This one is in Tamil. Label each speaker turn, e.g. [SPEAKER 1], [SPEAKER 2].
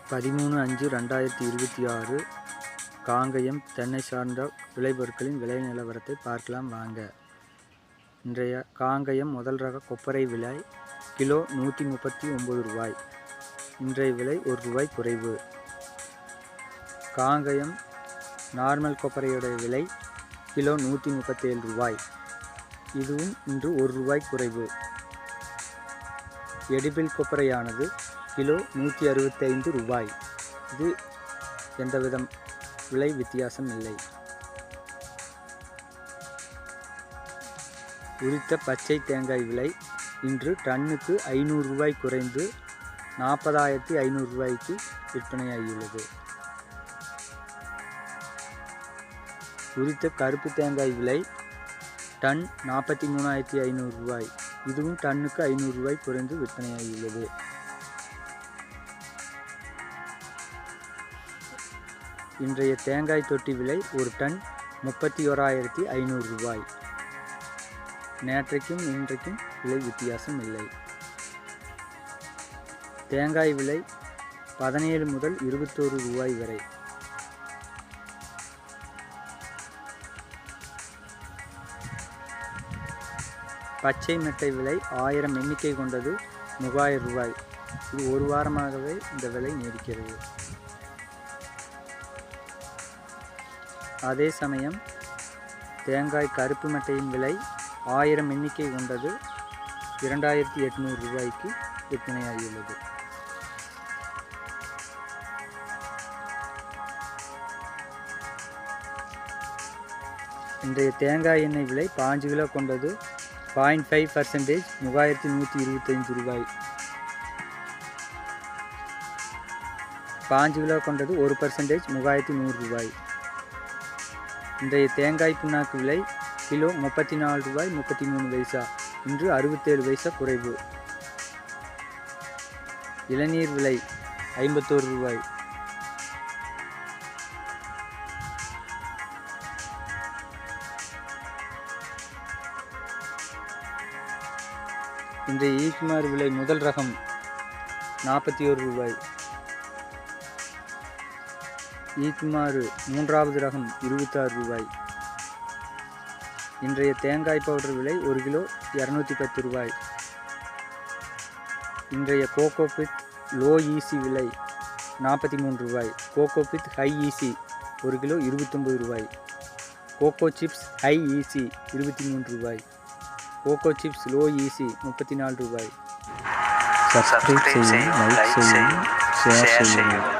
[SPEAKER 1] 13/5/2026 காங்கயம் தென்னை சார்ந்த விளைபொருட்களின் விலை நிலவரத்தை பார்க்கலாம் வாங்க. இன்றைய காங்கயம் முதல் ரக கொப்பரை விலை கிலோ 139 ரூபாய். இன்றைய விலை ₹1 குறைவு. காங்கயம் நார்மல் கொப்பரையுடைய விலை கிலோ 137 ரூபாய். இதுவும் இன்று ₹1 குறைவு. எடிபிள் கொப்பரையானது கிலோ 165 ரூபாய். இது எந்தவித விலை வித்தியாசம் இல்லை. உரித்த பச்சை தேங்காய் விலை இன்று டன்னுக்கு 500 ரூபாய் குறைந்து 40,500 ரூபாய்க்கு விற்பனையாகியுள்ளது. உரித்த கருப்பு தேங்காய் விலை டன் 43,500 ரூபாய். இதுவும் டன்னுக்கு 500 ரூபாய் குறைந்து விற்பனையாகியுள்ளது. இன்றைய தேங்காய் தொட்டி விலை ஒரு டன் 31,500 ரூபாய். நேற்றைக்கும் இன்றைக்கும் விலை வித்தியாசம் இல்லை. தேங்காய் விலை 17 முதல் 21 ரூபாய் வரை. பச்சை மெட்டை விலை 1000 எண்ணிக்கை கொண்டது 3000 ரூபாய். இது ஒரு வாரமாகவே இந்த விலை நீடிக்கிறது. அதே சமயம் தேங்காய் கருப்பு மெட்டையின் விலை 1000 எண்ணிக்கை கொண்டது 2800 ரூபாய்க்கு விற்பனையாகியுள்ளது. இன்றைய தேங்காய் எண்ணெய் விலை 5 கிலோ கொண்டது 0.5% 3125 ரூபாய். 5 கிலோ கொண்டது 1% 3100 ரூபாய். இன்றைய தேங்காய் புண்ணாக்கு விலை கிலோ 34 ரூபாய் 33 பைசா. இன்று 67 பைசா குறைவு. இளநீர் விலை 51 ரூபாய். இன்றைய ஈக்குமாறு விலை முதல் ரகம் 41 ரூபாய். ஈக்குமாறு மூன்றாவது ரகம் 26 ரூபாய். இன்றைய தேங்காய் பவுடர் விலை 1 கிலோ 210 ரூபாய். இன்றைய கோகோபித் லோ ஈசி விலை 43 ரூபாய். கோகோபித் ஹை ஈசி 1 கிலோ 29 ரூபாய். கோகோ சிப்ஸ் ஹை ஈசி 23 ரூபாய். கோகோ சிப்ஸ் லோ ஈசி 34 ரூபாய்.
[SPEAKER 2] சப்ஸ்கிரைப் செய்யுங்கள், லைக் செய்யுங்கள், ஷேர் செய்யுங்கள்.